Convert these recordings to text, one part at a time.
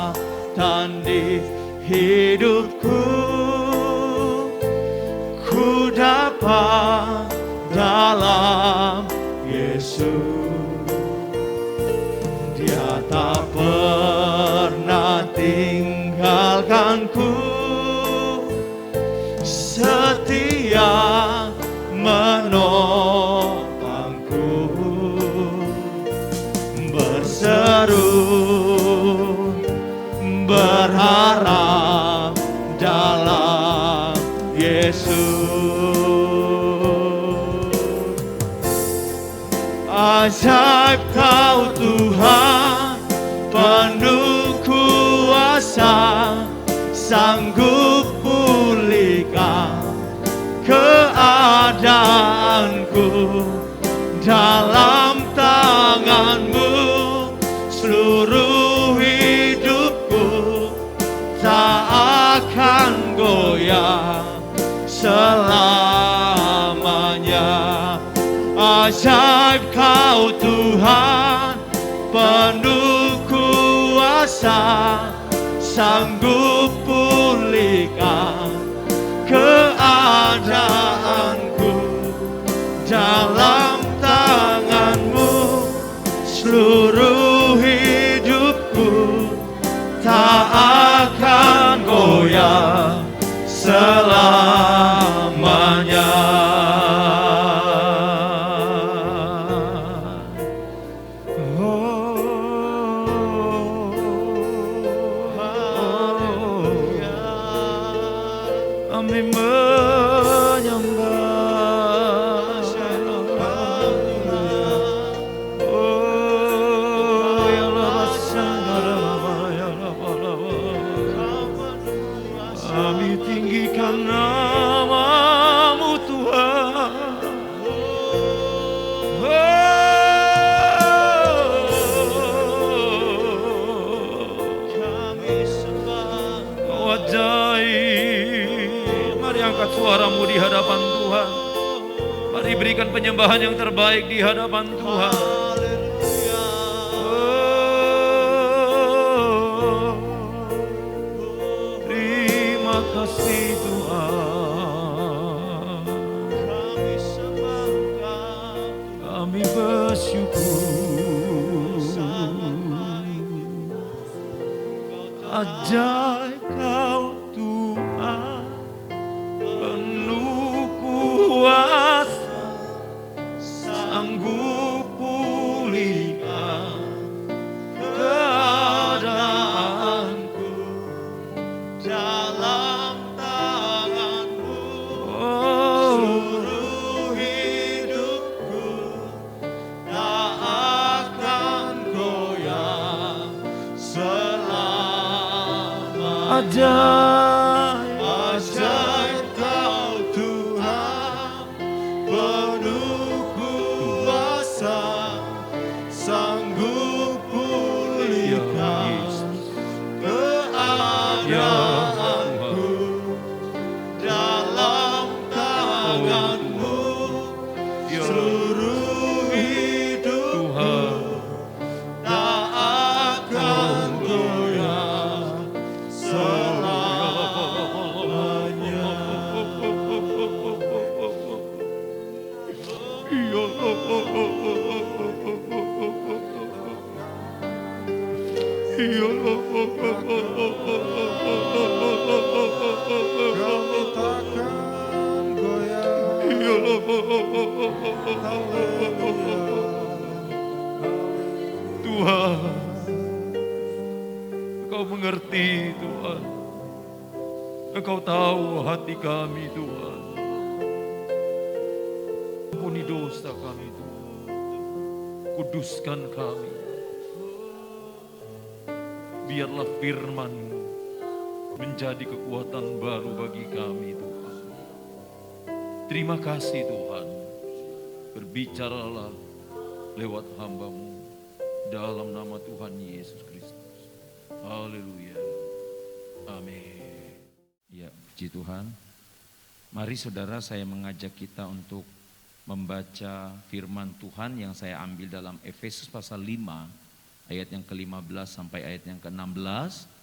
Kekuatan di hidupku, ku dapat dalam Yesus. Dia tak pernah tinggalkanku, setia menopangku, berseru berharap dalam Yesus. Ajaib Kau Tuhan, penuh kuasa, sanggup pulihkan keadaanku. Dalam tangan-Mu seluruh hidupku tak akan goyah selamanya. Ajaib Kau Tuhan, penuh kuasa, sanggup pulihkan keadaanku. Dalam tangan-Mu seluruh hidupku tak akan goyah selamanya. Kami menyembah. Kami tinggikan nama-Mu Tuhan. Kami sembah. Kau ajaib. Mari angkat suaramu di hadapan Tuhan. Mari berikan penyembahan yang terbaik di hadapan Tuhan. Terima kasih Tuhan. Kami sembah, kami bersyukur. Ajaib Kau Tuhan, penuh kuasa, sanggup pulihkan keadaanku. Dalam tangan-Mu seluruh hidupku tak akan goyah selamanya. Ajaib Kau Tuhan, penuh kuasa, sanggup pulihkan keadaanku. Dalam tangan-Mu seluruh hidupku tak akan goyah selamanya. Kami takkan goyah. Tuhan, Engkau mengerti Tuhan. Engkau tahu hati kami Tuhan. Ampuni dosa kami Tuhan. Kuduskan kami. Biarlah firman-Mu menjadi kekuatan baru bagi kami Tuhan. Terima kasih Tuhan. Berbicaralah lewat hamba-Mu dalam nama Tuhan Yesus Kristus. Haleluya. Amin. Ya, puji Tuhan. Mari saudara, saya mengajak kita untuk membaca firman Tuhan yang saya ambil dalam Efesus pasal 5 ayat yang ke-15 sampai ayat yang ke-16.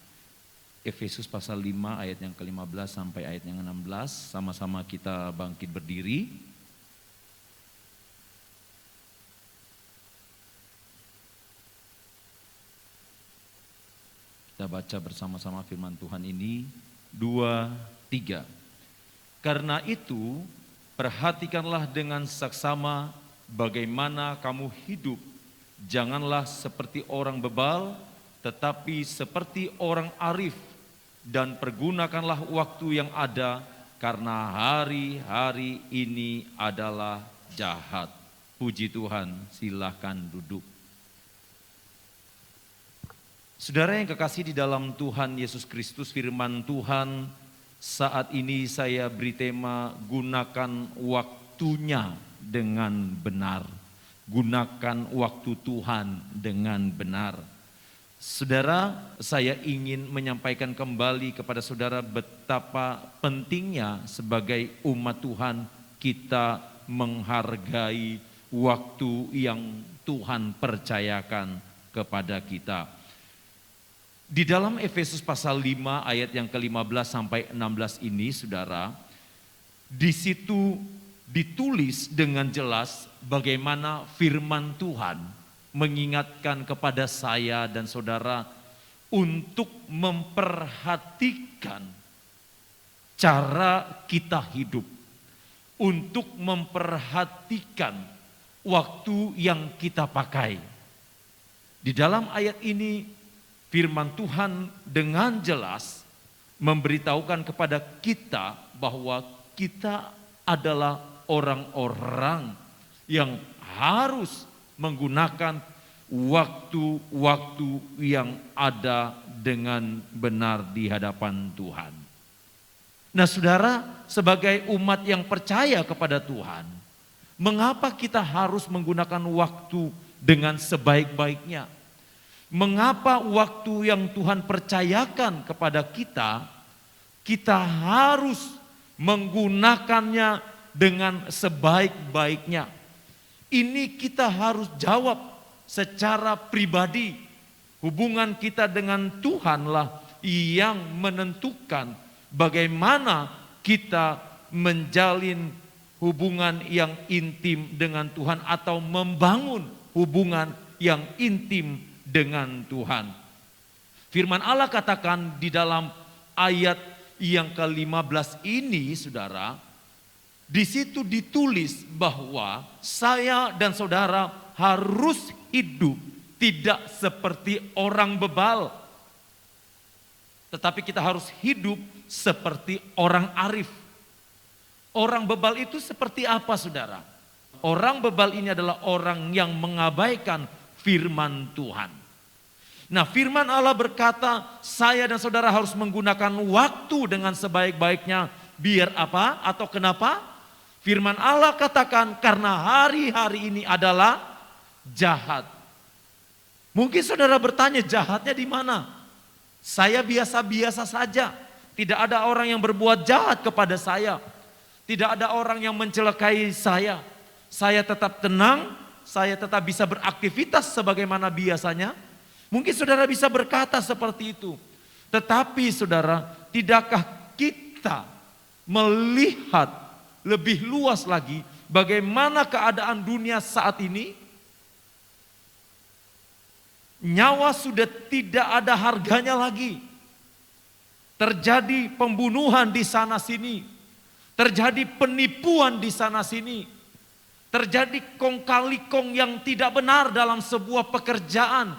Efesus pasal 5 ayat yang ke-15 sampai ayat yang ke-16. Sama-sama kita bangkit berdiri. Kita baca bersama-sama firman Tuhan ini. 2, 3. Karena itu, perhatikanlah dengan saksama bagaimana kamu hidup. Janganlah seperti orang bebal, tetapi seperti orang arif. Dan pergunakanlah waktu yang ada, karena hari-hari ini adalah jahat. Puji Tuhan, silahkan duduk. Saudara yang kekasih di dalam Tuhan Yesus Kristus, firman Tuhan saat ini saya beri tema gunakan waktunya dengan benar. Gunakan waktu Tuhan dengan benar. Saudara, saya ingin menyampaikan kembali kepada saudara betapa pentingnya sebagai umat Tuhan kita menghargai waktu yang Tuhan percayakan kepada kita. Di dalam Efesus pasal 5 ayat yang ke-15 sampai 16 ini saudara, di situ ditulis dengan jelas bagaimana firman Tuhan mengingatkan kepada saya dan saudara untuk memperhatikan cara kita hidup, untuk memperhatikan waktu yang kita pakai. Di dalam ayat ini firman Tuhan dengan jelas memberitahukan kepada kita bahwa kita adalah orang-orang yang harus menggunakan waktu-waktu yang ada dengan benar di hadapan Tuhan. Nah saudara, sebagai umat yang percaya kepada Tuhan, mengapa kita harus menggunakan waktu dengan sebaik-baiknya? Mengapa waktu yang Tuhan percayakan kepada kita, kita harus menggunakannya dengan sebaik-baiknya? Ini kita harus jawab secara pribadi. Hubungan kita dengan Tuhanlah yang menentukan bagaimana kita menjalin hubungan yang intim dengan Tuhan atau membangun hubungan yang intim dengan Tuhan. Firman Allah katakan di dalam ayat yang ke-15 ini saudara, di situ ditulis bahwa saya dan saudara harus hidup tidak seperti orang bebal, tetapi kita harus hidup seperti orang arif. Orang bebal itu seperti apa saudara? Orang bebal ini adalah orang yang mengabaikan firman Tuhan. Nah firman Allah berkata saya dan saudara harus menggunakan waktu dengan sebaik-baiknya. Biar apa atau kenapa? Firman Allah katakan karena hari-hari ini adalah jahat. Mungkin saudara bertanya jahatnya di mana? Saya biasa-biasa saja. Tidak ada orang yang berbuat jahat kepada saya. Tidak ada orang yang mencelakai saya. Saya tetap tenang, saya tetap bisa beraktivitas sebagaimana biasanya. Mungkin saudara bisa berkata seperti itu. Tetapi saudara, tidakkah kita melihat lebih luas lagi bagaimana keadaan dunia saat ini? Nyawa sudah tidak ada harganya lagi. Terjadi pembunuhan di sana sini. Terjadi penipuan di sana sini. Terjadi kong kali kong yang tidak benar dalam sebuah pekerjaan.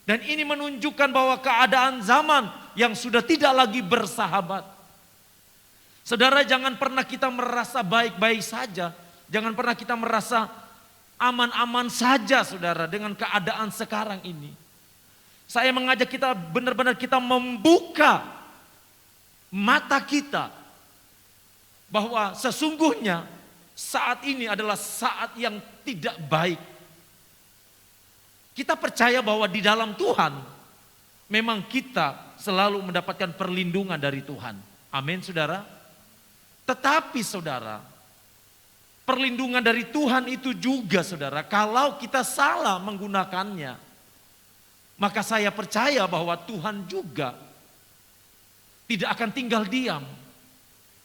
Dan ini menunjukkan bahwa keadaan zaman yang sudah tidak lagi bersahabat. Saudara, jangan pernah kita merasa baik-baik saja. Jangan pernah kita merasa aman-aman saja saudara dengan keadaan sekarang ini. Saya mengajak kita benar-benar kita membuka mata kita. bahwa sesungguhnya saat ini adalah saat yang tidak baik. Kita percaya bahwa di dalam Tuhan memang kita selalu mendapatkan perlindungan dari Tuhan. Amin, saudara. Tetapi saudara, perlindungan dari Tuhan itu juga saudara, kalau kita salah menggunakannya, maka saya percaya bahwa Tuhan juga tidak akan tinggal diam.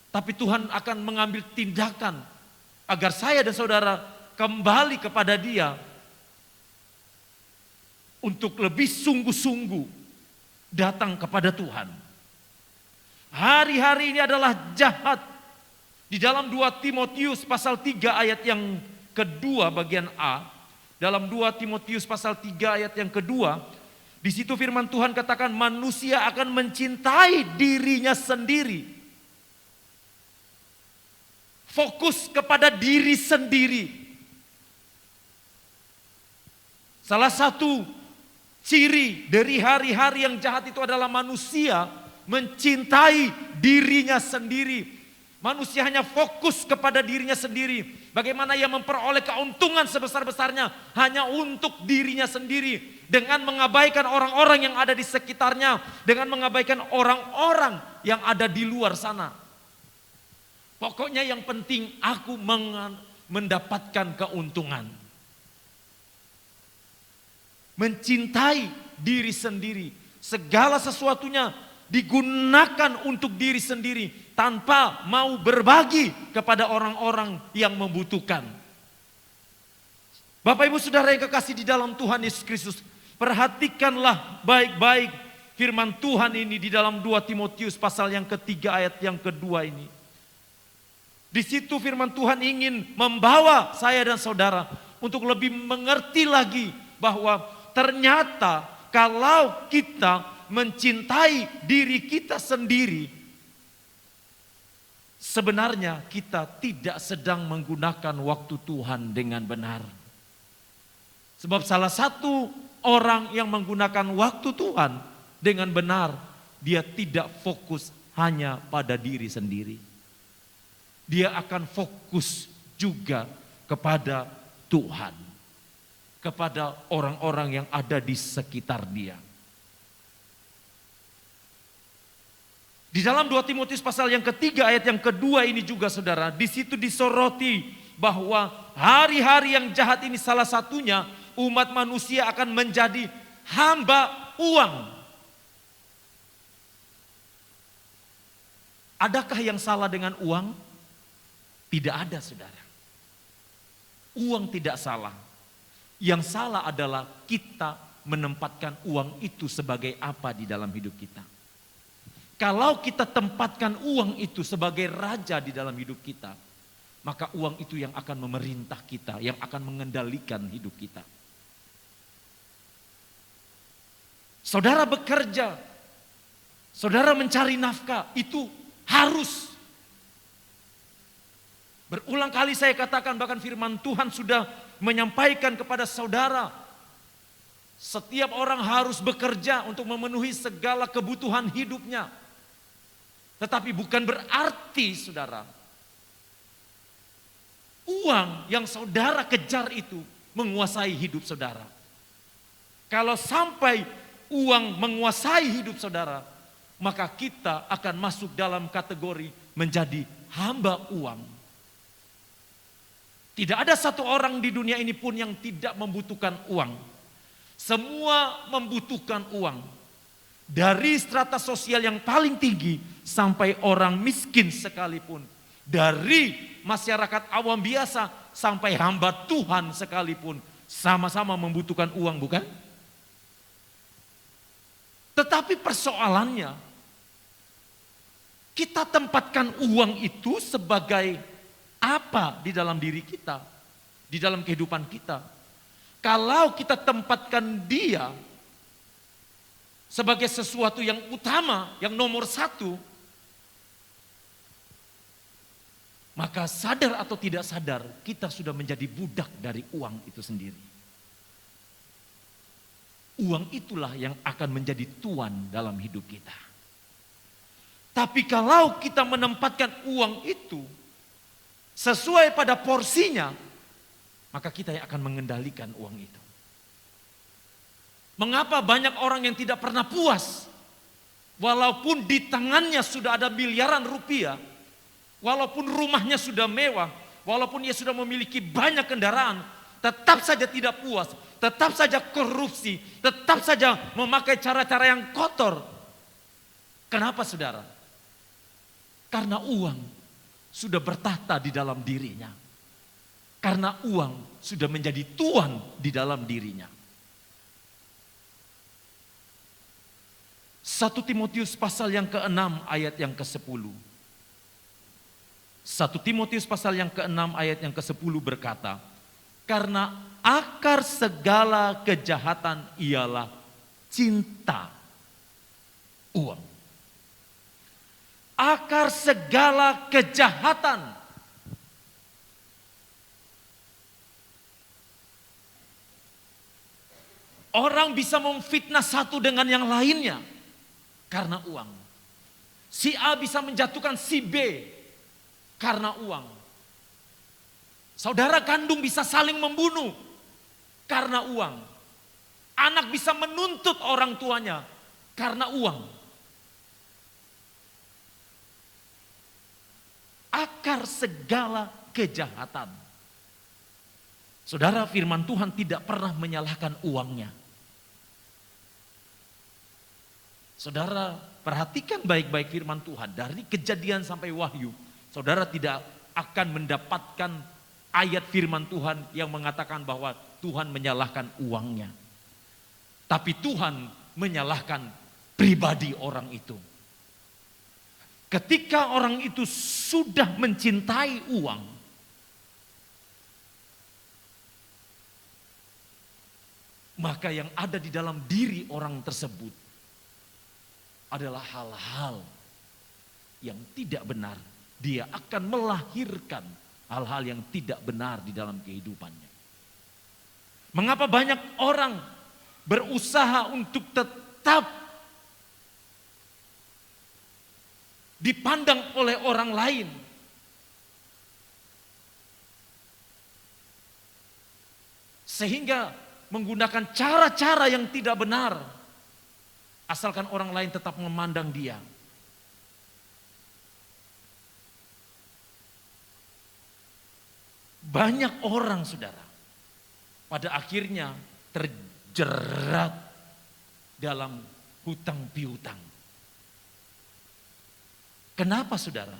Tapi Tuhan akan mengambil tindakan agar saya dan saudara kembali kepada Dia untuk lebih sungguh-sungguh datang kepada Tuhan. Hari-hari ini adalah jahat. Di dalam 2 Timotius pasal 3 ayat yang kedua bagian A, dalam 2 Timotius pasal 3 ayat yang kedua, di situ firman Tuhan katakan manusia akan mencintai dirinya sendiri. Fokus kepada diri sendiri. Salah satu ciri dari hari-hari yang jahat itu adalah manusia mencintai dirinya sendiri. Manusia hanya fokus kepada dirinya sendiri. Bagaimana ia memperoleh keuntungan sebesar-besarnya hanya untuk dirinya sendiri. Dengan mengabaikan orang-orang yang ada di sekitarnya. Dengan mengabaikan orang-orang yang ada di luar sana. Pokoknya yang penting aku mendapatkan keuntungan. Mencintai diri sendiri. Segala sesuatunya digunakan untuk diri sendiri tanpa mau berbagi kepada orang-orang yang membutuhkan. Bapak Ibu Saudara yang kekasih di dalam Tuhan Yesus Kristus, perhatikanlah baik-baik firman Tuhan ini di dalam 2 Timotius pasal yang ketiga ayat yang kedua ini. Di situ firman Tuhan ingin membawa saya dan saudara untuk lebih mengerti lagi bahwa ternyata kalau kita mencintai diri kita sendiri, sebenarnya kita tidak sedang menggunakan waktu Tuhan dengan benar. Sebab salah satu orang yang menggunakan waktu Tuhan dengan benar, dia tidak fokus hanya pada diri sendiri. Dia akan fokus juga kepada Tuhan, kepada orang-orang yang ada di sekitar dia. Di dalam 2 Timotius pasal yang ketiga ayat yang kedua ini juga saudara, di situ disoroti bahwa hari-hari yang jahat ini salah satunya umat manusia akan menjadi hamba uang. Adakah yang salah dengan uang? Tidak ada saudara. Uang tidak salah. Yang salah adalah kita menempatkan uang itu sebagai apa di dalam hidup kita. Kalau kita tempatkan uang itu sebagai raja di dalam hidup kita, maka uang itu yang akan memerintah kita, yang akan mengendalikan hidup kita. Saudara bekerja, saudara mencari nafkah, itu harus. Berulang kali saya katakan, bahkan firman Tuhan sudah menyampaikan kepada saudara, setiap orang harus bekerja untuk memenuhi segala kebutuhan hidupnya. Tetapi bukan berarti saudara, uang yang saudara kejar itu menguasai hidup saudara. Kalau sampai uang menguasai hidup saudara, maka kita akan masuk dalam kategori menjadi hamba uang. Tidak ada satu orang di dunia ini pun yang tidak membutuhkan uang. Semua membutuhkan uang. Dari strata sosial yang paling tinggi sampai orang miskin sekalipun. Dari masyarakat awam biasa sampai hamba Tuhan sekalipun. Sama-sama membutuhkan uang, bukan? Tetapi persoalannya, kita tempatkan uang itu sebagai apa di dalam diri kita, di dalam kehidupan kita. Kalau kita tempatkan dia sebagai sesuatu yang utama, yang nomor satu, maka sadar atau tidak sadar kita sudah menjadi budak dari uang itu sendiri. Uang itulah yang akan menjadi tuan dalam hidup kita. Tapi kalau kita menempatkan uang itu sesuai pada porsinya, maka kita yang akan mengendalikan uang itu. Mengapa banyak orang yang tidak pernah puas? Walaupun di tangannya sudah ada miliaran rupiah, walaupun rumahnya sudah mewah, walaupun ia sudah memiliki banyak kendaraan, tetap saja tidak puas, tetap saja korupsi, tetap saja memakai cara-cara yang kotor. Kenapa saudara? Karena uang sudah bertahta di dalam dirinya. Karena uang sudah menjadi tuan di dalam dirinya. 1 Timotius pasal yang ke-6 ayat yang ke-10. 1 Timotius pasal yang ke-6 ayat yang ke-10 berkata, karena akar segala kejahatan ialah cinta uang. Akar segala kejahatan. Orang bisa memfitnah satu dengan yang lainnya karena uang. Si A bisa menjatuhkan si B karena uang. Saudara kandung bisa saling membunuh karena uang. Anak bisa menuntut orang tuanya karena uang. Akar segala kejahatan. Saudara, firman Tuhan tidak pernah menyalahkan uangnya. Saudara, perhatikan baik-baik firman Tuhan. Dari Kejadian sampai Wahyu, saudara tidak akan mendapatkan ayat firman Tuhan yang mengatakan bahwa Tuhan menyalahkan uangnya. Tapi Tuhan menyalahkan pribadi orang itu. Ketika orang itu sudah mencintai uang, maka yang ada di dalam diri orang tersebut adalah hal-hal yang tidak benar. Dia akan melahirkan hal-hal yang tidak benar di dalam kehidupannya. Mengapa banyak orang berusaha untuk tetap dipandang oleh orang lain? Sehingga menggunakan cara-cara yang tidak benar, asalkan orang lain tetap memandang dia. Banyak orang, saudara, pada akhirnya terjerat dalam hutang piutang. Kenapa, saudara?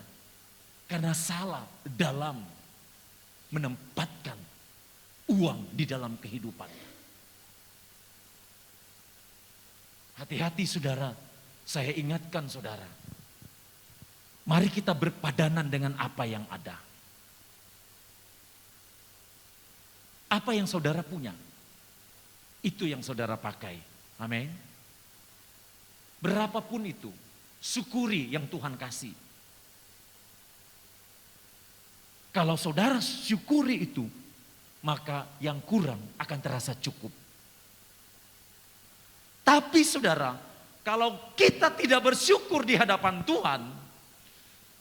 Karena salah dalam menempatkan uang di dalam kehidupannya. Hati-hati, saudara. Saya ingatkan, saudara. Mari kita berpadanan dengan apa yang ada. Apa yang saudara punya, itu yang saudara pakai. Amin. Berapapun itu, syukuri yang Tuhan kasih. Kalau saudara syukuri itu, maka yang kurang akan terasa cukup. Tapi saudara, kalau kita tidak bersyukur di hadapan Tuhan,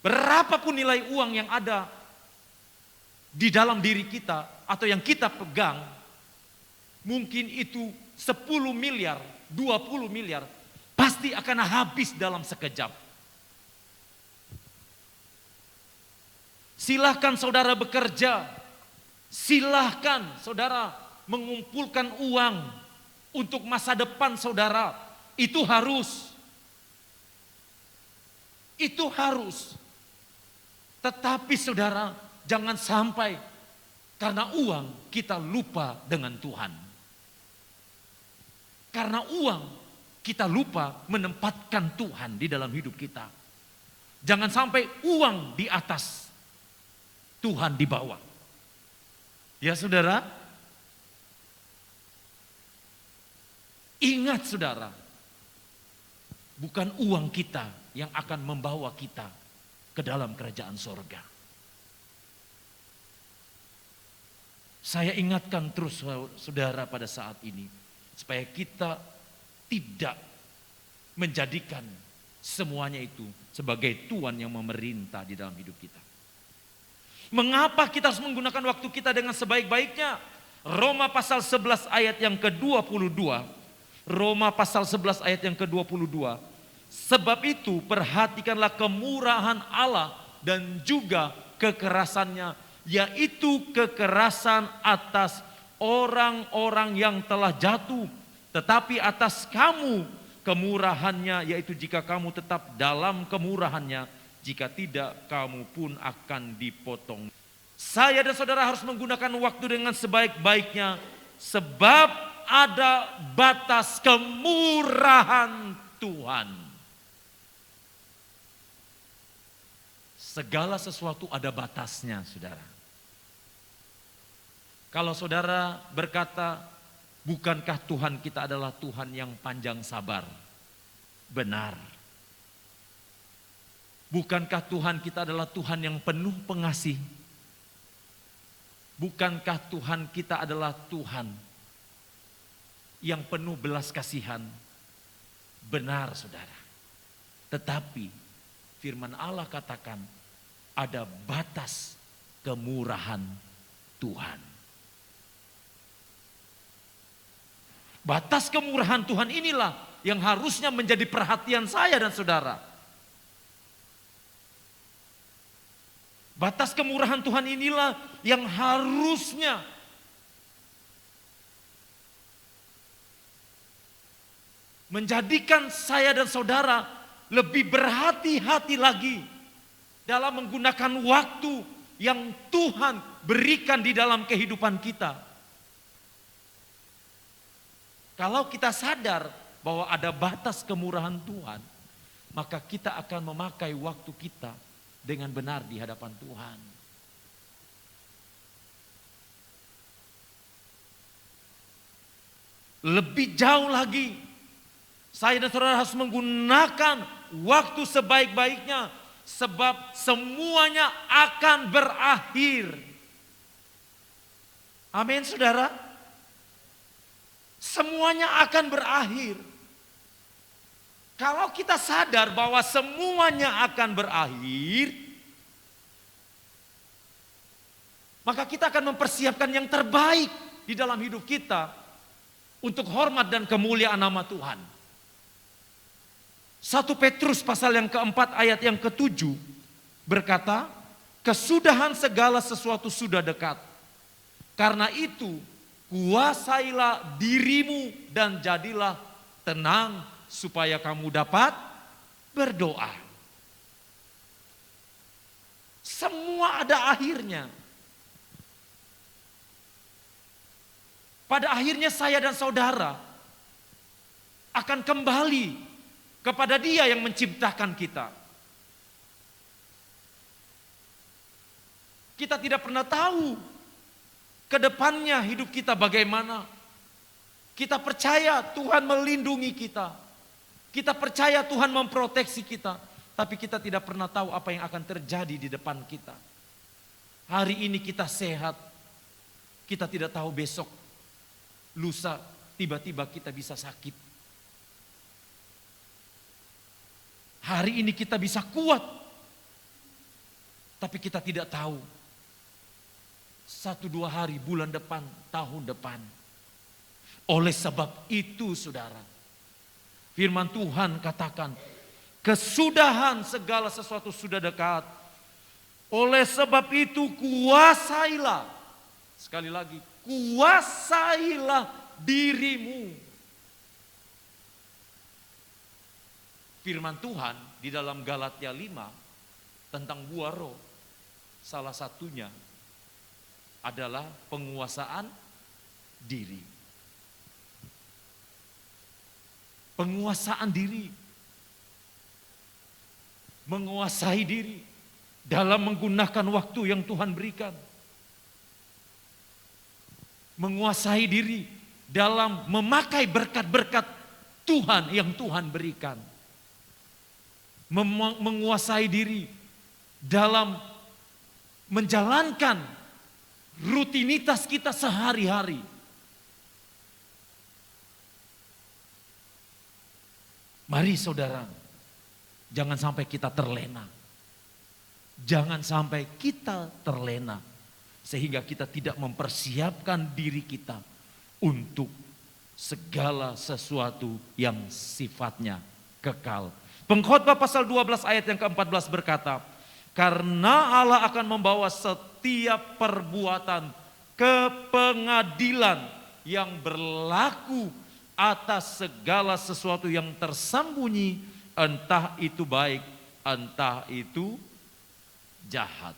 berapapun nilai uang yang ada di dalam diri kita atau yang kita pegang, mungkin itu 10 miliar, 20 miliar, pasti akan habis dalam sekejap. Silahkan saudara bekerja, silahkan saudara mengumpulkan uang untuk masa depan saudara. Itu harus. Itu harus. Tetapi saudara, jangan sampai karena uang kita lupa dengan Tuhan. Karena uang kita lupa menempatkan Tuhan di dalam hidup kita. Jangan sampai uang di atas, Tuhan di bawah. Ya saudara, ingat saudara, bukan uang kita yang akan membawa kita ke dalam kerajaan sorga. Saya ingatkan terus saudara pada saat ini, supaya kita tidak menjadikan semuanya itu sebagai Tuhan yang memerintah di dalam hidup kita. Mengapa kita harus menggunakan waktu kita dengan sebaik-baiknya? Roma pasal 11 ayat yang ke-22. Roma pasal 11 ayat yang ke-22. Sebab itu perhatikanlah kemurahan Allah dan juga kekerasannya, yaitu kekerasan atas orang-orang yang telah jatuh, tetapi atas kamu kemurahannya, yaitu jika kamu tetap dalam kemurahannya, jika tidak kamu pun akan dipotong. Saya dan saudara harus menggunakan waktu dengan sebaik-baiknya, sebab ada batas kemurahan Tuhan. Segala sesuatu ada batasnya, saudara. Kalau saudara berkata, bukankah Tuhan kita adalah Tuhan yang panjang sabar? Benar. Bukankah Tuhan kita adalah Tuhan yang penuh pengasih? Bukankah Tuhan kita adalah Tuhan yang penuh belas kasihan? Benar, saudara. Tetapi firman Allah katakan, ada batas kemurahan Tuhan. Batas kemurahan Tuhan inilah yang harusnya menjadi perhatian saya dan saudara. Batas kemurahan Tuhan inilah yang harusnya menjadikan saya dan saudara lebih berhati-hati lagi dalam menggunakan waktu yang Tuhan berikan di dalam kehidupan kita. Kalau kita sadar bahwa ada batas kemurahan Tuhan, maka kita akan memakai waktu kita dengan benar di hadapan Tuhan. Lebih jauh lagi, saya dan saudara harus menggunakan waktu sebaik-baiknya, sebab semuanya akan berakhir. Amin, saudara. Semuanya akan berakhir. Kalau kita sadar bahwa semuanya akan berakhir, maka kita akan mempersiapkan yang terbaik di dalam hidup kita untuk hormat dan kemuliaan nama Tuhan. 1 Petrus pasal yang keempat ayat yang ke-7 berkata, kesudahan segala sesuatu sudah dekat. Karena itu, kuasailah dirimu dan jadilah tenang supaya kamu dapat berdoa. Semua ada akhirnya. Pada akhirnya saya dan saudara akan kembali kepada Dia yang menciptakan kita. Kita tidak pernah tahu ke depannya hidup kita bagaimana. Kita percaya Tuhan melindungi kita. Kita percaya Tuhan memproteksi kita. Tapi kita tidak pernah tahu apa yang akan terjadi di depan kita. Hari ini kita sehat. Kita tidak tahu besok, lusa, tiba-tiba kita bisa sakit. Hari ini kita bisa kuat, tapi kita tidak tahu 1-2 hari, bulan depan, tahun depan. Oleh sebab itu saudara, firman Tuhan katakan, kesudahan segala sesuatu sudah dekat. Oleh sebab itu kuasailah, sekali lagi, kuasailah dirimu. Firman Tuhan di dalam Galatia 5 tentang buah roh, salah satunya adalah penguasaan diri. Penguasaan diri. Menguasai diri dalam menggunakan waktu yang Tuhan berikan. Menguasai diri dalam memakai berkat-berkat Tuhan yang Tuhan berikan. Menguasai diri dalam menjalankan rutinitas kita sehari-hari. Mari saudara, jangan sampai kita terlena. Jangan sampai kita terlena sehingga kita tidak mempersiapkan diri kita untuk segala sesuatu yang sifatnya kekal. Pengkhotbah pasal 12 ayat yang ke-14 berkata, karena Allah akan membawa setiap perbuatan ke pengadilan yang berlaku atas segala sesuatu yang tersembunyi, entah itu baik, entah itu jahat.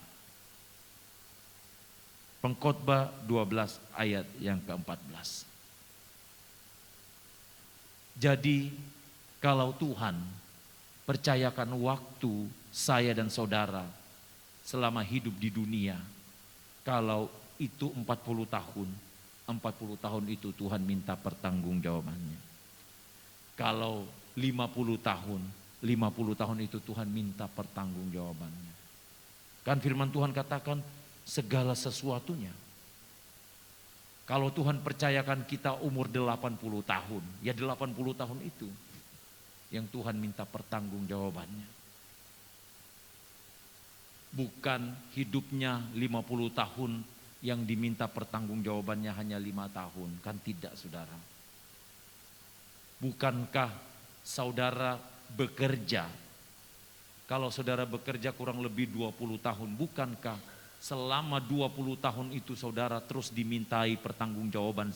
Pengkhotbah 12 ayat yang ke-14. Jadi kalau Tuhan percayakan waktu saya dan saudara selama hidup di dunia, kalau itu 40 tahun, 40 tahun itu Tuhan minta pertanggungjawabannya. Kalau 50 tahun, 50 tahun itu Tuhan minta pertanggungjawabannya. Kan firman Tuhan katakan segala sesuatunya. Kalau Tuhan percayakan kita umur 80 tahun, ya 80 tahun itu yang Tuhan minta pertanggungjawabannya. Bukan hidupnya 50 tahun yang diminta pertanggungjawabannya hanya 5 tahun, kan tidak saudara. Bukankah saudara bekerja, kalau saudara bekerja kurang lebih 20 tahun, bukankah selama 20 tahun itu saudara terus dimintai pertanggungjawaban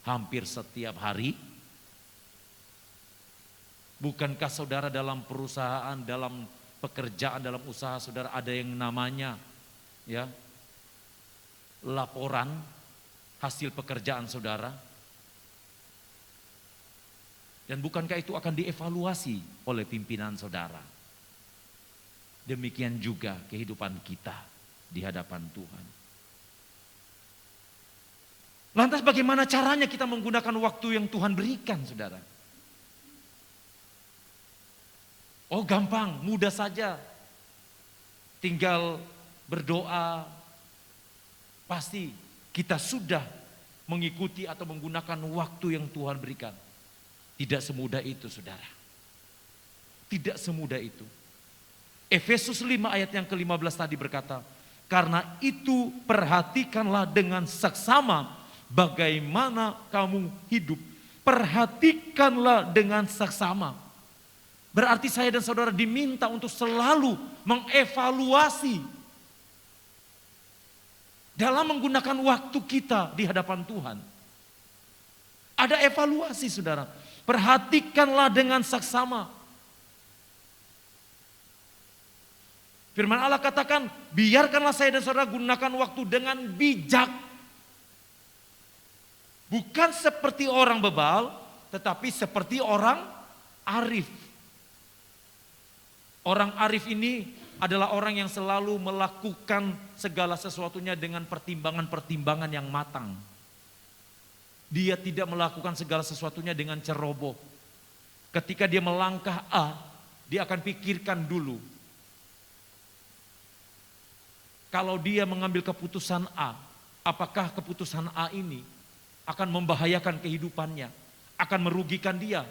hampir setiap hari? Bukankah saudara dalam perusahaan, dalam pekerjaan, dalam usaha saudara ada yang namanya ya laporan hasil pekerjaan saudara? Dan bukankah itu akan dievaluasi oleh pimpinan saudara? Demikian juga kehidupan kita di hadapan Tuhan. Lantas bagaimana caranya kita menggunakan waktu yang Tuhan berikan, saudara? Oh gampang, mudah saja. Tinggal berdoa, pasti kita sudah mengikuti atau menggunakan waktu yang Tuhan berikan. Tidak semudah itu, saudara. Tidak semudah itu. Efesus 5 ayat yang ke-15 tadi berkata, karena itu perhatikanlah dengan seksama bagaimana kamu hidup. Perhatikanlah dengan seksama. Berarti saya dan saudara diminta untuk selalu mengevaluasi dalam menggunakan waktu kita di hadapan Tuhan. Ada evaluasi, saudara. Perhatikanlah dengan seksama. Firman Allah katakan, biarkanlah saya dan saudara gunakan waktu dengan bijak. Bukan seperti orang bebal, tetapi seperti orang arif. Orang arif ini adalah orang yang selalu melakukan segala sesuatunya dengan pertimbangan-pertimbangan yang matang. Dia tidak melakukan segala sesuatunya dengan ceroboh. Ketika dia melangkah A, dia akan pikirkan dulu. Kalau dia mengambil keputusan A, apakah keputusan A ini akan membahayakan kehidupannya, akan merugikan dia,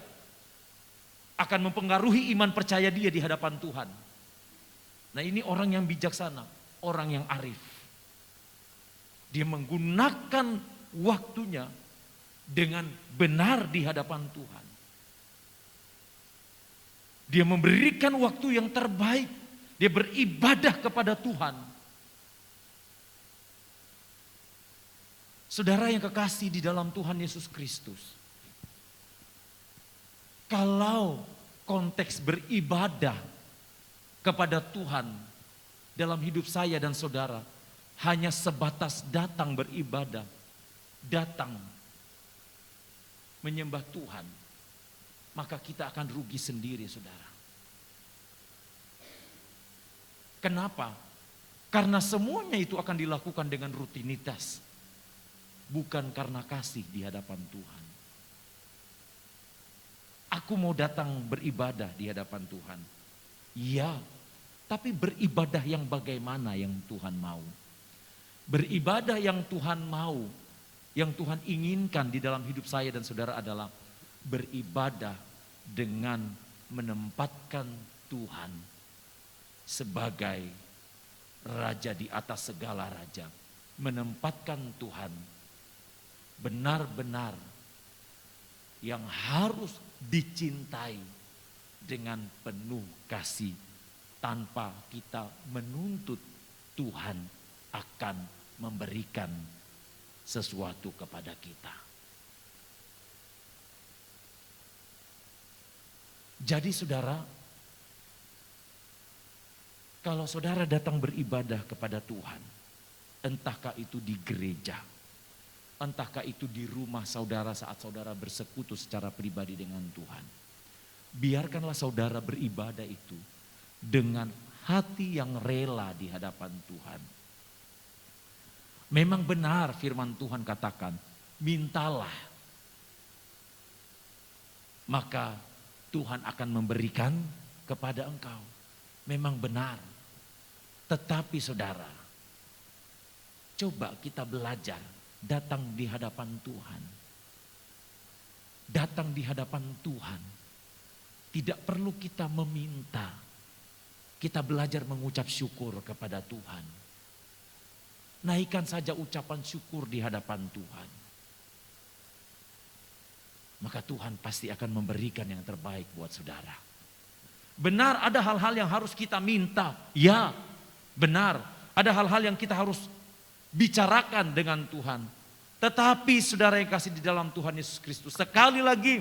akan mempengaruhi iman percaya dia di hadapan Tuhan. Nah ini orang yang bijaksana, orang yang arif. Dia menggunakan waktunya dengan benar di hadapan Tuhan. Dia memberikan waktu yang terbaik, dia beribadah kepada Tuhan. Saudara yang kekasih di dalam Tuhan Yesus Kristus. Kalau konteks beribadah kepada Tuhan dalam hidup saya dan saudara hanya sebatas datang beribadah, datang menyembah Tuhan, maka kita akan rugi sendiri, saudara. Kenapa? Karena semuanya itu akan dilakukan dengan rutinitas. Bukan karena kasih di hadapan Tuhan. Aku mau datang beribadah di hadapan Tuhan. Iya, tapi beribadah yang bagaimana yang Tuhan mau. Beribadah yang Tuhan mau, yang Tuhan inginkan di dalam hidup saya dan saudara adalah beribadah dengan menempatkan Tuhan sebagai Raja di atas segala raja. Menempatkan Tuhan benar-benar yang harus dicintai dengan penuh kasih, tanpa kita menuntut Tuhan akan memberikan sesuatu kepada kita. Jadi saudara, kalau saudara datang beribadah kepada Tuhan, entahkah itu di gereja, entahkah itu di rumah saudara saat saudara bersekutu secara pribadi dengan Tuhan, biarkanlah saudara beribadah itu dengan hati yang rela di hadapan Tuhan. Memang benar firman Tuhan katakan, mintalah, maka Tuhan akan memberikan kepada engkau. Memang benar. Tetapi saudara, coba kita belajar datang di hadapan Tuhan. Datang di hadapan Tuhan. Tidak perlu kita meminta. Kita belajar mengucap syukur kepada Tuhan. Naikkan saja ucapan syukur di hadapan Tuhan. Maka Tuhan pasti akan memberikan yang terbaik buat saudara. Benar ada hal-hal yang harus kita minta. Ya, benar. Ada hal-hal yang kita harus bicarakan dengan Tuhan. Tetapi saudara yang kasih di dalam Tuhan Yesus Kristus, sekali lagi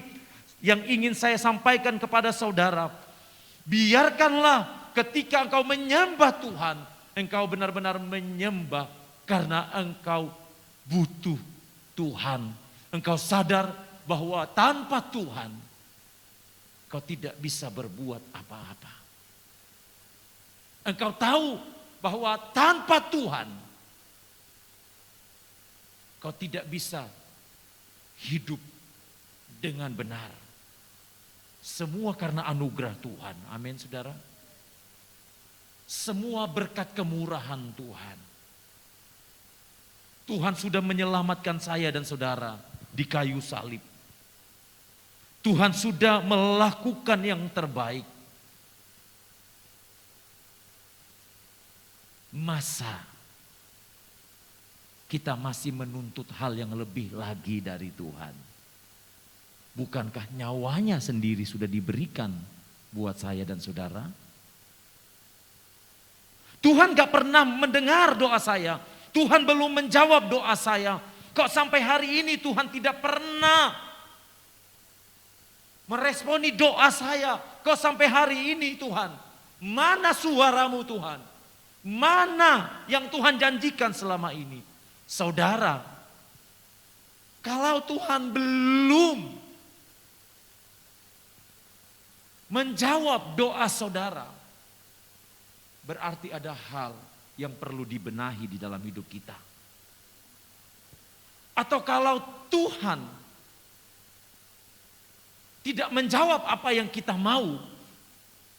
yang ingin saya sampaikan kepada saudara, biarkanlah ketika engkau menyembah Tuhan, engkau benar-benar menyembah karena engkau butuh Tuhan. Engkau sadar bahwa tanpa Tuhan kau tidak bisa berbuat apa-apa. Engkau tahu bahwa tanpa Tuhan kau tidak bisa hidup dengan benar. Semua karena anugerah Tuhan. Amin saudara. Semua berkat kemurahan Tuhan. Tuhan sudah menyelamatkan saya dan saudara di kayu salib. Tuhan sudah melakukan yang terbaik. Masa kita masih menuntut hal yang lebih lagi dari Tuhan? Bukankah nyawanya sendiri sudah diberikan buat saya dan saudara? Tuhan gak pernah mendengar doa saya. Tuhan belum menjawab doa saya. Kok sampai hari ini Tuhan tidak pernah meresponi doa saya. Kok sampai hari ini Tuhan? Mana suaramu Tuhan? Mana yang Tuhan janjikan selama ini? Saudara, kalau Tuhan belum menjawab doa saudara, berarti ada hal yang perlu dibenahi di dalam hidup kita. Atau kalau Tuhan tidak menjawab apa yang kita mau,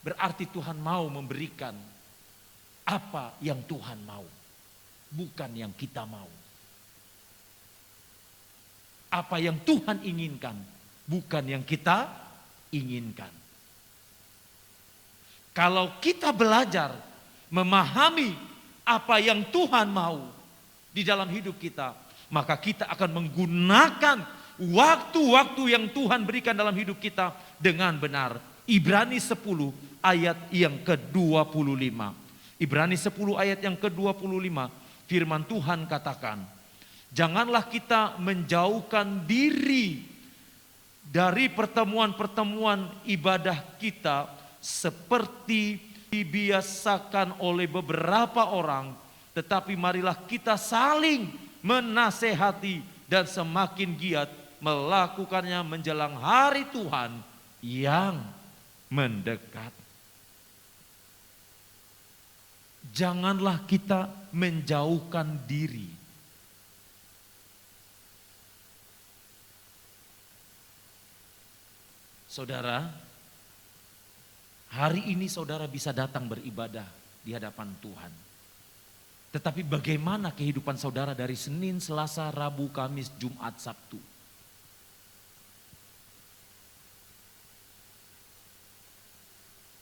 berarti Tuhan mau memberikan apa yang Tuhan mau, bukan yang kita mau. Apa yang Tuhan inginkan, bukan yang kita inginkan. Kalau kita belajar memahami apa yang Tuhan mau di dalam hidup kita, maka kita akan menggunakan waktu-waktu yang Tuhan berikan dalam hidup kita dengan benar. Ibrani 10 ayat yang ke-25. Ibrani 10 ayat yang ke-25, firman Tuhan katakan, janganlah kita menjauhkan diri dari pertemuan-pertemuan ibadah kita seperti dibiasakan oleh beberapa orang, tetapi marilah kita saling menasehati dan semakin giat melakukannya menjelang hari Tuhan yang mendekat. Janganlah kita menjauhkan diri. Saudara, hari ini saudara bisa datang beribadah di hadapan Tuhan. Tetapi bagaimana kehidupan saudara dari Senin, Selasa, Rabu, Kamis, Jumat, Sabtu?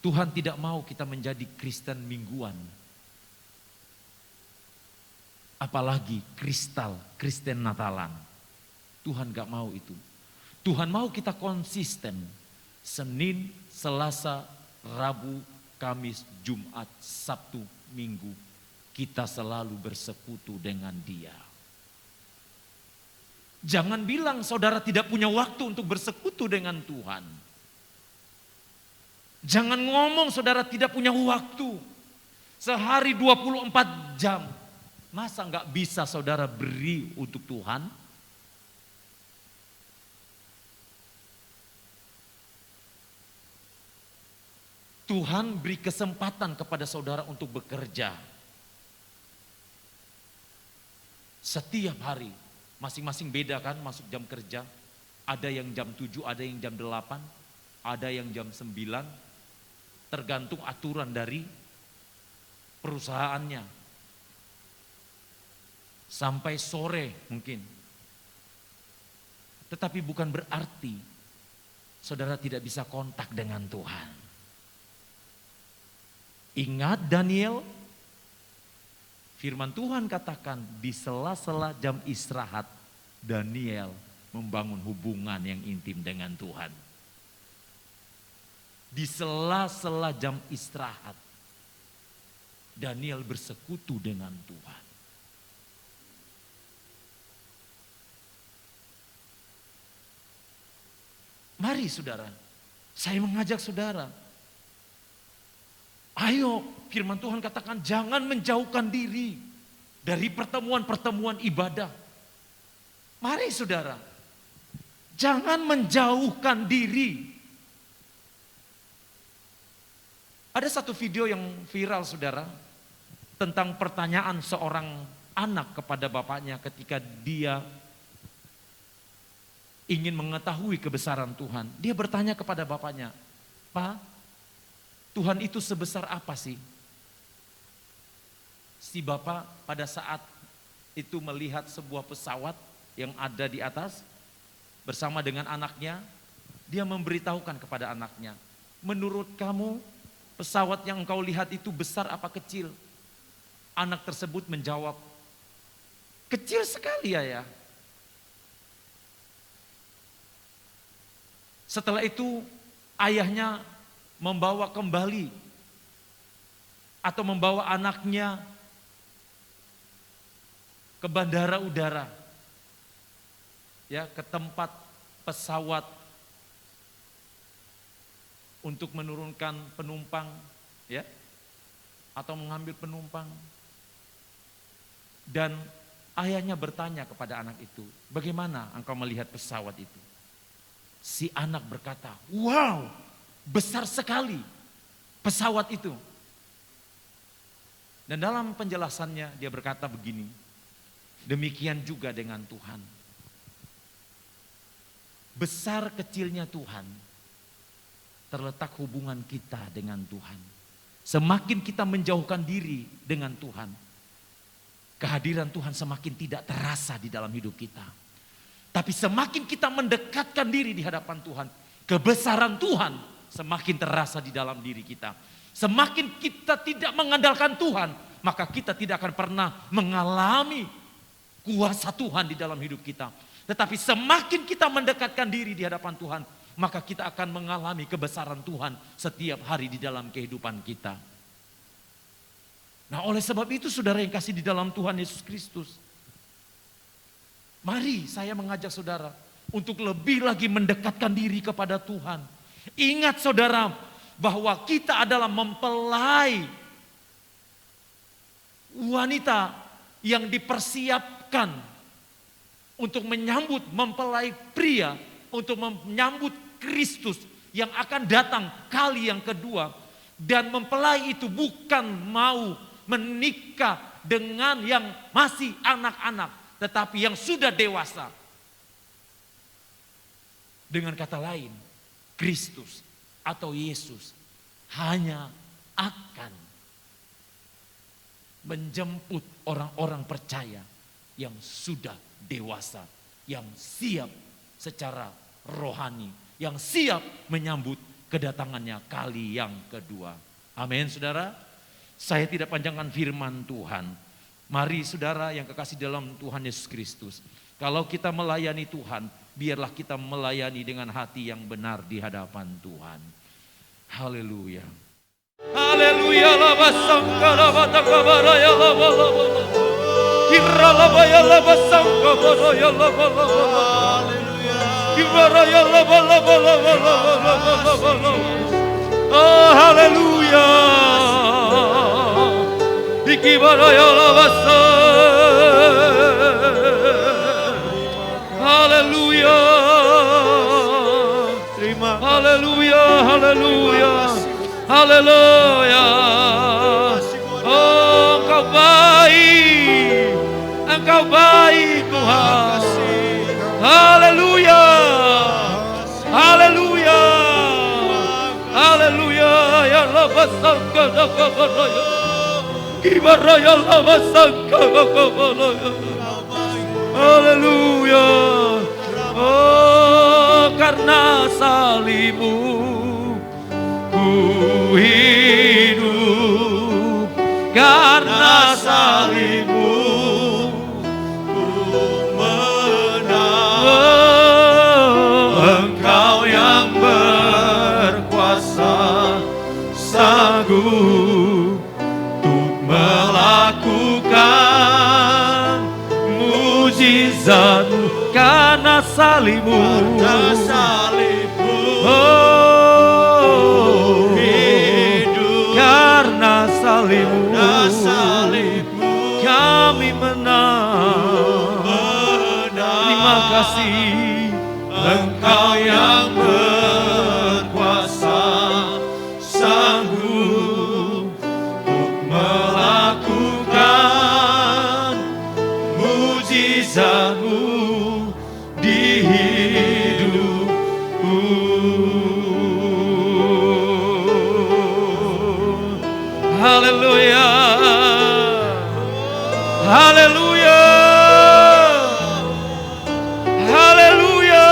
Tuhan tidak mau kita menjadi Kristen mingguan. Apalagi kristal, Kristen Natalan. Tuhan gak mau itu. Tuhan mau kita konsisten. Senin, Selasa, Rabu, Kamis, Jumat, Sabtu, Minggu. Kita selalu bersekutu dengan Dia. Jangan bilang saudara tidak punya waktu untuk bersekutu dengan Tuhan. Jangan ngomong saudara tidak punya waktu. Sehari 24 jam. Masa gak bisa saudara beri untuk Tuhan? Tuhan beri kesempatan kepada saudara untuk bekerja. Setiap hari, masing-masing beda kan masuk jam kerja. Ada yang jam 7, ada yang jam 8, ada yang jam 9. Tergantung aturan dari perusahaannya. Sampai sore mungkin. Tetapi bukan berarti saudara tidak bisa kontak dengan Tuhan. Ingat Daniel, firman Tuhan katakan di sela-sela jam istirahat Daniel membangun hubungan yang intim dengan Tuhan. Di sela-sela jam istirahat Daniel bersekutu dengan Tuhan. Mari saudara, saya mengajak saudara. Ayo, firman Tuhan katakan jangan menjauhkan diri dari pertemuan-pertemuan ibadah. Mari saudara, jangan menjauhkan diri. Ada satu video yang viral saudara, tentang pertanyaan seorang anak kepada bapaknya ketika dia ingin mengetahui kebesaran Tuhan. Dia bertanya kepada bapaknya, "Pak, Tuhan itu sebesar apa sih?" Si bapak pada saat itu melihat sebuah pesawat yang ada di atas bersama dengan anaknya. Dia memberitahukan kepada anaknya, "Menurut kamu pesawat yang engkau lihat itu besar apa kecil?" Anak tersebut menjawab, "Kecil sekali ya." Setelah itu ayahnya membawa kembali atau membawa anaknya ke bandara udara, ya, ke tempat pesawat untuk menurunkan penumpang, ya, atau mengambil penumpang. Dan ayahnya bertanya kepada anak itu, "Bagaimana engkau melihat pesawat itu?" Si anak berkata, "Wow, besar sekali pesawat itu." Dan dalam penjelasannya dia berkata begini, demikian juga dengan Tuhan. Besar kecilnya Tuhan terletak hubungan kita dengan Tuhan. Semakin kita menjauhkan diri dengan Tuhan, kehadiran Tuhan semakin tidak terasa di dalam hidup kita. Tapi semakin kita mendekatkan diri di hadapan Tuhan, kebesaran Tuhan semakin terasa di dalam diri kita. Semakin kita tidak mengandalkan Tuhan, maka kita tidak akan pernah mengalami kuasa Tuhan di dalam hidup kita. Tetapi semakin kita mendekatkan diri di hadapan Tuhan, maka kita akan mengalami kebesaran Tuhan setiap hari di dalam kehidupan kita. Nah, oleh sebab itu saudara yang kasih di dalam Tuhan Yesus Kristus, mari saya mengajak saudara untuk lebih lagi mendekatkan diri kepada Tuhan. Ingat saudara bahwa kita adalah mempelai wanita yang dipersiapkan untuk menyambut mempelai pria, untuk menyambut Kristus yang akan datang kali yang kedua. Dan mempelai itu bukan mau menikah dengan yang masih anak-anak, tetapi yang sudah dewasa. Dengan kata lain, Kristus atau Yesus hanya akan menjemput orang-orang percaya yang sudah dewasa, yang siap secara rohani, yang siap menyambut kedatangannya kali yang kedua. Amin saudara. Saya tidak panjangkan firman Tuhan. Mari saudara yang kekasih dalam Tuhan Yesus Kristus, kalau kita melayani Tuhan, biarlah kita melayani dengan hati yang benar di hadapan Tuhan. Haleluya. Haleluya. Oh, haleluya. Haleluya. Haleluya, haleluya. Haleluya. Oh, Engkau baik. Engkau baik Tuhan. Haleluya. Haleluya. Haleluya. Ya Allah sangka ya. Gimana ya Allah sangka ya. Haleluya. Oh, karena salibmu ku hidup, karena salibmu ku menang. Engkau yang berkuasa sanggup untuk melakukan mujizat-Mu karena salibmu. Oh, hidup karena salibmu kami menang. Terima kasih Engkau yang berkuasa sanggup untuk melakukan mujizat-Mu di hidupku. Haleluya. Haleluya. Haleluya.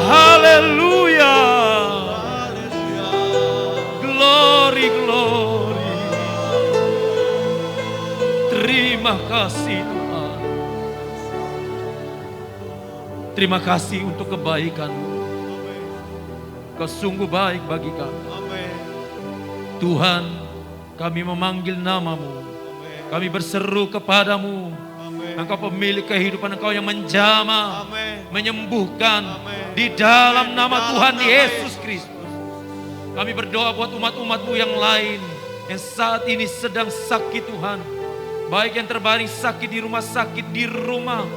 Haleluya. Glory, glory. Terima kasih Tuhan. Terima kasih untuk kebaikan-Mu. Kau sungguh baik bagi kami. Tuhan, kami memanggil nama-Mu. Kami berseru kepadamu. Engkau pemilik kehidupan, Engkau yang menjamah, menyembuhkan di dalam nama Tuhan Yesus Kristus. Kami berdoa buat umat-umat-Mu yang lain yang saat ini sedang sakit Tuhan. Baik yang terbaring sakit di rumah sakit, di rumah,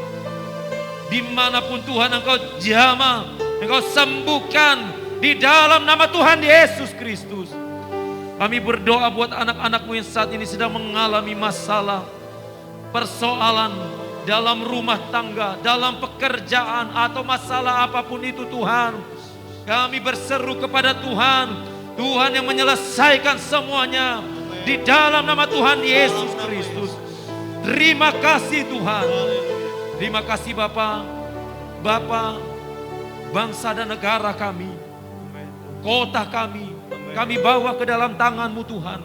dimanapun Tuhan Engkau jamah, Engkau sembuhkan di dalam nama Tuhan Yesus Kristus. Kami berdoa buat anak-anak-Mu yang saat ini sedang mengalami masalah, persoalan dalam rumah tangga, dalam pekerjaan atau masalah apapun itu Tuhan. Kami berseru kepada Tuhan, Tuhan yang menyelesaikan semuanya di dalam nama Tuhan Yesus Kristus. Terima kasih Tuhan. Terima kasih Bapa, bangsa dan negara kami, kota kami bawa ke dalam tangan-Mu Tuhan.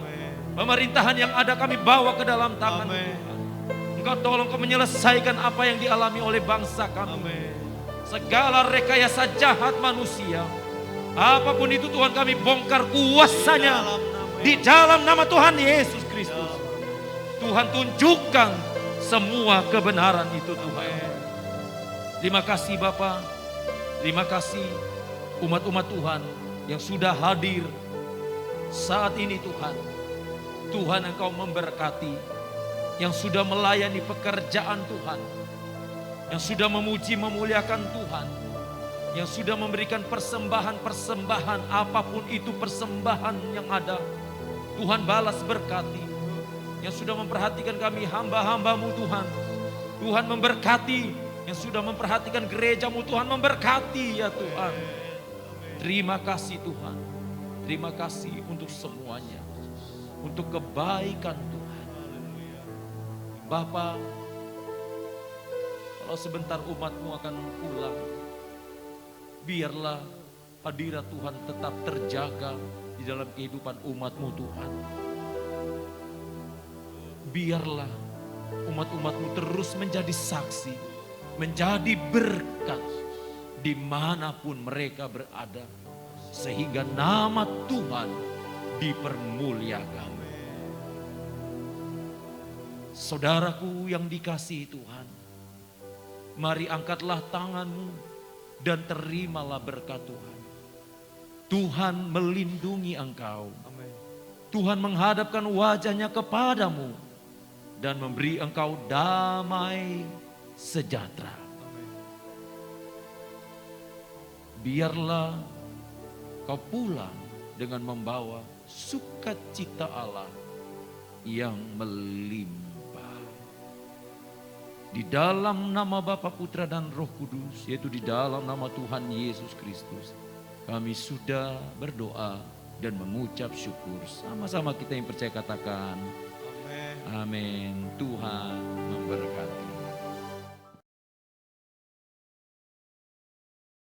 Pemerintahan yang ada kami bawa ke dalam tangan-Mu Tuhan. Engkau tolong Kau menyelesaikan apa yang dialami oleh bangsa kami. Segala rekayasa jahat manusia, apapun itu Tuhan, kami bongkar kuasanya di dalam nama Tuhan Yesus Kristus. Tuhan, tunjukkan semua kebenaran itu Tuhan. Terima kasih Bapa. Terima kasih umat-umat Tuhan yang sudah hadir saat ini Tuhan. Tuhan Engkau memberkati yang sudah melayani pekerjaan Tuhan, yang sudah memuji memuliakan Tuhan, yang sudah memberikan persembahan-persembahan apapun itu persembahan yang ada. Tuhan balas berkati. Yang sudah memperhatikan kami hamba-hamba-Mu Tuhan. Tuhan memberkati yang sudah memperhatikan gereja-Mu Tuhan, memberkati ya Tuhan. Terima kasih Tuhan. Terima kasih untuk semuanya. Untuk kebaikan Tuhan. Bapa, kalau sebentar umat-Mu akan pulang, biarlah hadirat Tuhan tetap terjaga di dalam kehidupan umat-Mu Tuhan. biarlah umat-umatmu terus menjadi saksi, menjadi berkat dimanapun mereka berada. Sehingga nama Tuhan dipermuliakan. Saudaraku yang dikasihi Tuhan, mari angkatlah tanganmu dan terimalah berkat Tuhan. Tuhan melindungi engkau. Tuhan menghadapkan wajahnya kepadamu dan memberi engkau damai sejahtera. Biarlah kau pulang dengan membawa sukacita Allah yang melimpah. Di dalam nama Bapa, Putra dan Roh Kudus, yaitu di dalam nama Tuhan Yesus Kristus, kami sudah berdoa dan mengucap syukur. Sama-sama kita yang percaya katakan, amin. Amin.